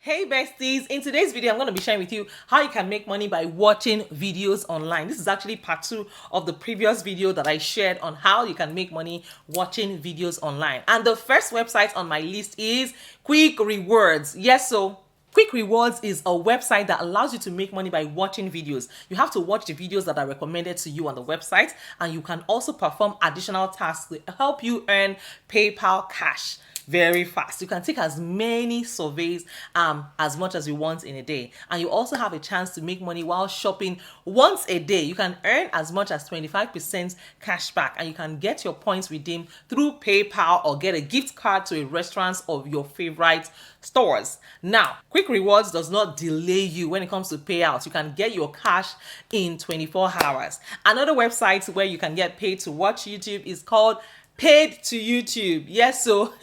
Hey besties, in today's video I'm going to be sharing with you how you can make money by watching videos online. This is actually part 2 of the previous video that I shared on how you can make money watching videos online. And the first website on my list is Quick Rewards. Yes, so Quick Rewards is a website that allows you to make money by watching videos. You have to watch the videos that are recommended to you on the website, and you can also perform additional tasks to help you earn PayPal cash very fast. You can take as many surveys as much as you want in a day, and you also have a chance to make money while shopping once a day. You can earn as much as 25% cash back, and you can get your points redeemed through PayPal or get a gift card to a restaurant of your favorite stores. Now, Quick Rewards does not delay you when it comes to payouts. You can get your cash in 24 hours. Another website where you can get paid to watch YouTube is called Paid to YouTube. Yes, so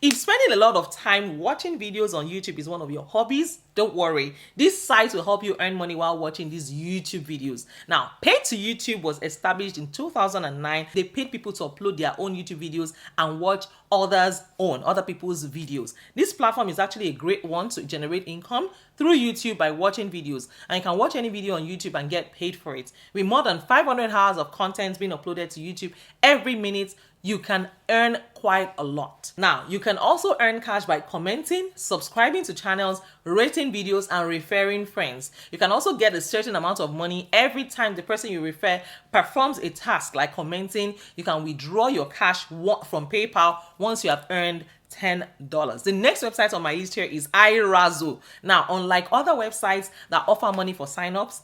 if spending a lot of time watching videos on YouTube is one of your hobbies, don't worry. This site will help you earn money while watching these YouTube videos. Now, Paid to YouTube was established in 2009. They paid people to upload their own YouTube videos and watch other people's videos. This platform is actually a great one to generate income through YouTube by watching videos. And you can watch any video on YouTube and get paid for it. With more than 500 hours of content being uploaded to YouTube every minute, you can earn quite a lot. Now, you can also earn cash by commenting, subscribing to channels, rating videos, and referring friends. You can also get a certain amount of money every time the person you refer performs a task like commenting. You can withdraw your cash from PayPal once you have earned $10. The next website on my list here is areNo. Now, unlike other websites that offer money for signups,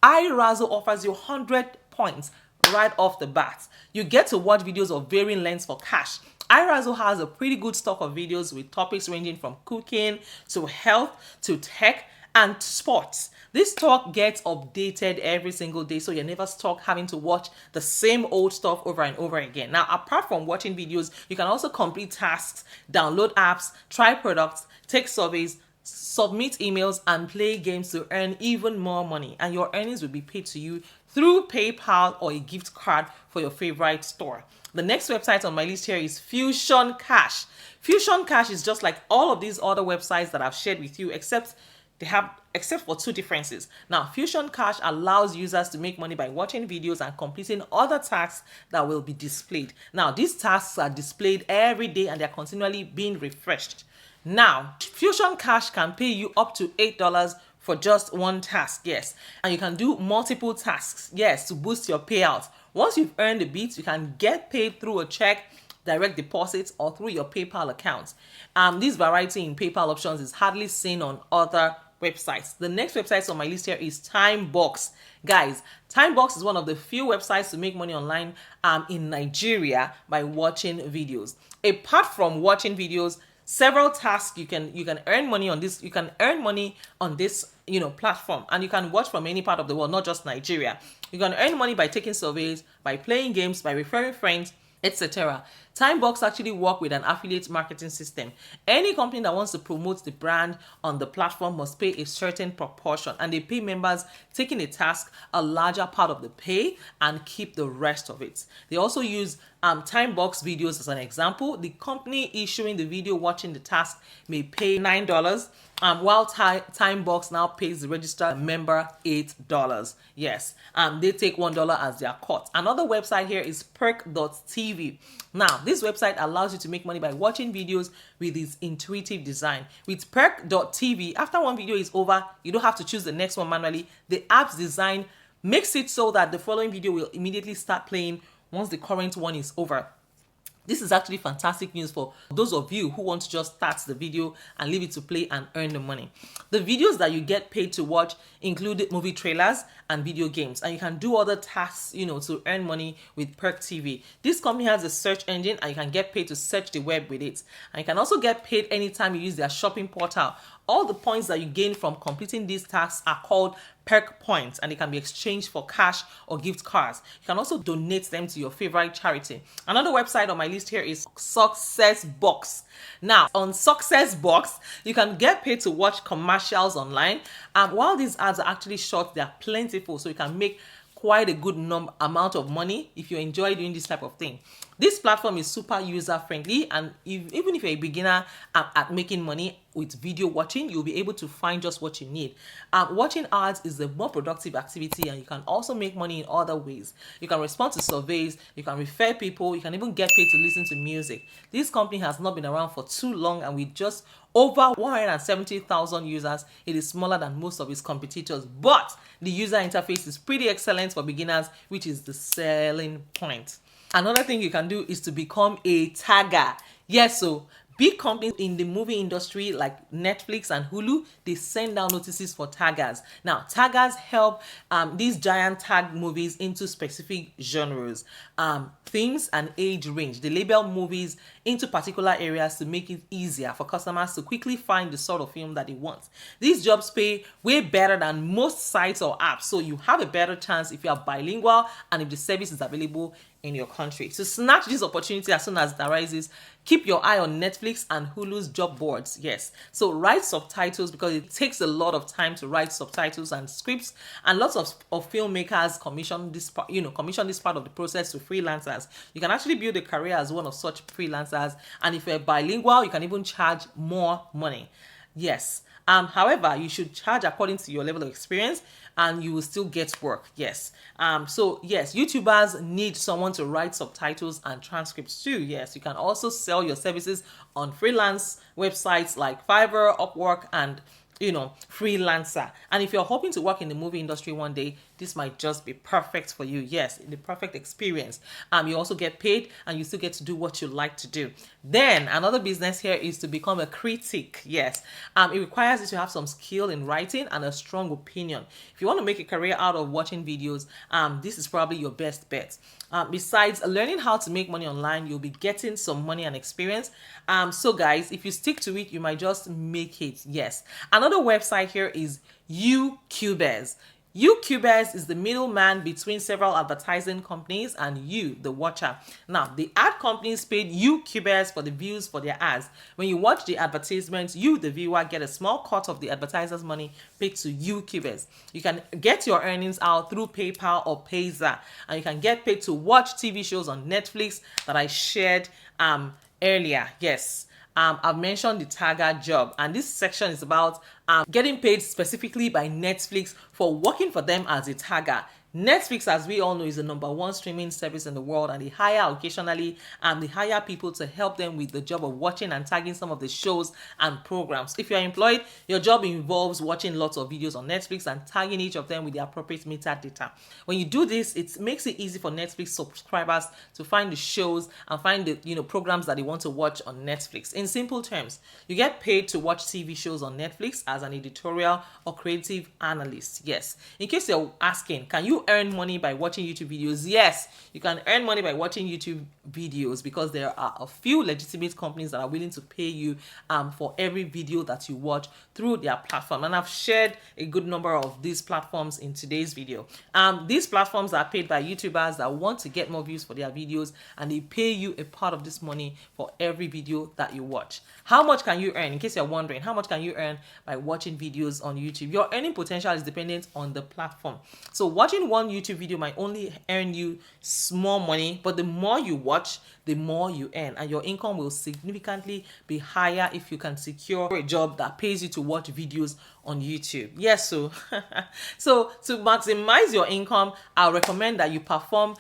areNo offers you 100 points right off the bat. You get to watch videos of varying lengths for cash. areNo has a pretty good stock of videos with topics ranging from cooking to health to tech and sports. This stock gets updated every single day, so you're never stuck having to watch the same old stuff over and over again. Now, apart from watching videos, you can also complete tasks, download apps, try products, take surveys, submit emails, and play games to earn even more money. And your earnings will be paid to you through PayPal or a gift card for your favorite store. The next website on my list here is Fusion Cash. Fusion Cash is just like all of these other websites that I've shared with you, except for two differences. Now, Fusion Cash allows users to make money by watching videos and completing other tasks that will be displayed. Now, these tasks are displayed every day and they're continually being refreshed. Now, Fusion Cash can pay you up to $8 for just one task, yes. And you can do multiple tasks, yes, to boost your payout. Once you've earned a bit, you can get paid through a check, direct deposits, or through your PayPal account. This variety in PayPal options is hardly seen on other websites. The next website on my list here is Timebox. Guys, Timebox is one of the few websites to make money online in Nigeria by watching videos. Apart from watching videos, several tasks you can earn money on this. You can earn money on this platform, and you can watch from any part of the world, not just Nigeria. You can earn money by taking surveys, by playing games, by referring friends, etc. Timebox actually work with an affiliate marketing system. Any company that wants to promote the brand on the platform must pay a certain proportion, and they pay members taking a task a larger part of the pay and keep the rest of it. They also use Timebox videos as an example. The company issuing the video watching the task may pay $9, while Timebox now pays the registered member $8. Yes, they take $1 as their cut. Another website here is perk.tv. Now, this website allows you to make money by watching videos with its intuitive design. With perk.tv, after one video is over, you don't have to choose the next one manually. The app's design makes it so that the following video will immediately start playing once the current one is over. This is actually fantastic news for those of you who want to just start the video and leave it to play and earn the money. The videos that you get paid to watch include movie trailers and video games, and you can do other tasks, to earn money with Perk TV. This company has a search engine, and you can get paid to search the web with it. And you can also get paid anytime you use their shopping portal. All the points that you gain from completing these tasks are called perk points, and they can be exchanged for cash or gift cards. You can also donate them to your favorite charity. Another website on my list here is Successbox. Now, on Successbox, you can get paid to watch commercials online. While these ads are actually short, they are plentiful, so you can make quite a good amount of money if you enjoy doing this type of thing. This platform is super user friendly, and even if you're a beginner at making money with video watching, you'll be able to find just what you need. Watching ads is a more productive activity, and you can also make money in other ways. You can respond to surveys, you can refer people, you can even get paid to listen to music. This company has not been around for too long, and with just over 170,000 users, it is smaller than most of its competitors, but the user interface is pretty excellent for beginners, which is the selling point. Another thing you can do is to become a tagger. Yes, so big companies in the movie industry like Netflix and Hulu, they send out notices for taggers. Now, taggers help these giant tag movies into specific genres, themes, and age range. They label movies into particular areas to make it easier for customers to quickly find the sort of film that they want. These jobs pay way better than most sites or apps, so you have a better chance if you are bilingual and if the service is available in your country. So snatch this opportunity as soon as it arises. Keep your eye on Netflix and Hulu's job boards. Yes. So write subtitles, because it takes a lot of time to write subtitles and scripts, and lots of filmmakers commission this part, commission this part of the process to freelancers. You can actually build a career as one of such freelancers, and if you're bilingual, you can even charge more money. Yes. However, you should charge according to your level of experience, and you will still get work. Yes. So yes, YouTubers need someone to write subtitles and transcripts too. Yes, you can also sell your services on freelance websites like Fiverr, Upwork, and freelancer. And if you're hoping to work in the movie industry one day, this might just be perfect for you. Yes, the perfect experience. You also get paid, and you still get to do what you like to do. Then another business here is to become a critic. Yes, it requires you to have some skill in writing and a strong opinion. If you want to make a career out of watching videos, this is probably your best bet. Besides learning how to make money online, you'll be getting some money and experience. So guys, if you stick to it, you might just make it. Yes. Another website here is YouTubers. YouTubers is the middleman between several advertising companies and you, the watcher. Now, the ad companies paid YouTubers for the views for their ads. When you watch the advertisements, you, the viewer, get a small cut of the advertiser's money paid to YouTubers. You can get your earnings out through PayPal or Payza, and you can get paid to watch TV shows on Netflix that I shared earlier. Yes. I've mentioned the tagger job, and this section is about getting paid specifically by Netflix for working for them as a tagger. Netflix, as we all know, is the #1 streaming service in the world, and they hire occasionally, and they hire people to help them with the job of watching and tagging some of the shows and programs. If you're employed, your job involves watching lots of videos on Netflix and tagging each of them with the appropriate metadata. When you do this, it makes it easy for Netflix subscribers to find the shows and find the programs that they want to watch on Netflix. In simple terms, you get paid to watch TV shows on Netflix as an editorial or creative analyst. Yes. In case you're asking, can you earn money by watching YouTube videos? Yes, you can earn money by watching YouTube videos, because there are a few legitimate companies that are willing to pay you for every video that you watch through their platform, and I've shared a good number of these platforms in today's video. These platforms are paid by YouTubers that want to get more views for their videos, and they pay you a part of this money for every video that you watch. How much can you earn? In case you're wondering, how much can you earn by watching videos on YouTube? Your earning potential is dependent on the platform. So watching one YouTube video might only earn you small money, but the more you watch, the more you earn, and your income will significantly be higher if you can secure a job that pays you to watch videos on YouTube. Yes, so so to maximize your income, I recommend that you perform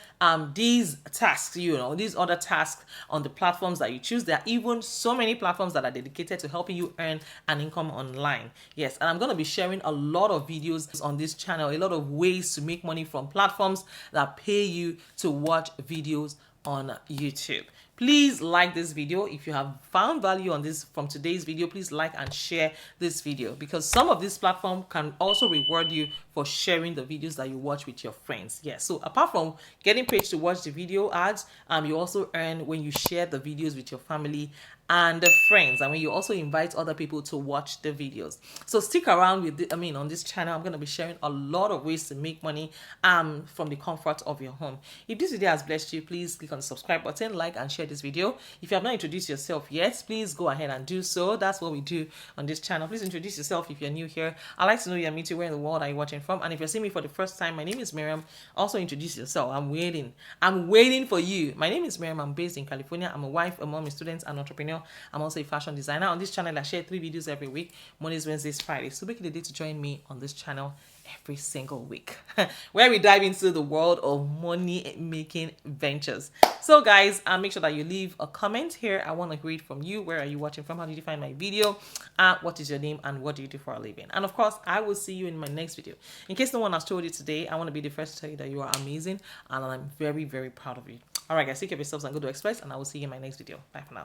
these tasks, these other tasks on the platforms that you choose. There are even so many platforms that are dedicated to helping you earn an income online. Yes, and I'm going to be sharing a lot of videos on this channel, a lot of ways to make money from platforms that pay you to watch videos on YouTube. Please like this video. If you have found value on this from today's video, please like and share this video, because some of this platform can also reward you for sharing the videos that you watch with your friends. Yes, so apart from getting paid to watch the video ads, you also earn when you share the videos with your family and friends, and when you also invite other people to watch the videos. So stick around with on this channel. I'm going to be sharing a lot of ways to make money from the comfort of your home. If this video has blessed you, please click on the subscribe button, like and share this video. If you have not introduced yourself yet, please go ahead and do so. That's what we do on this channel. Please introduce yourself if you're new here. I'd like to know your meet you, where in the world are you watching from, and if you're seeing me for the first time, my name is Miriam. Also introduce yourself. I'm waiting for you. My name is Miriam. I'm based in California. I'm a wife, a mom, a student, an entrepreneur. I'm also a fashion designer. On this channel, I share 3 videos every week: Mondays, Wednesdays, Fridays. So make it a day to join me on this channel every single week, where we dive into the world of money making ventures. So guys, make sure that you leave a comment here. I want to read from you. Where are you watching from? How did you find my video? What is your name and what do you do for a living? And of course, I will see you in my next video. In case no one has told you today, I want to be the first to tell you that you are amazing and I'm very, very proud of you. All right guys, take care of yourselves and go to Express, and I will see you in my next video. Bye for now.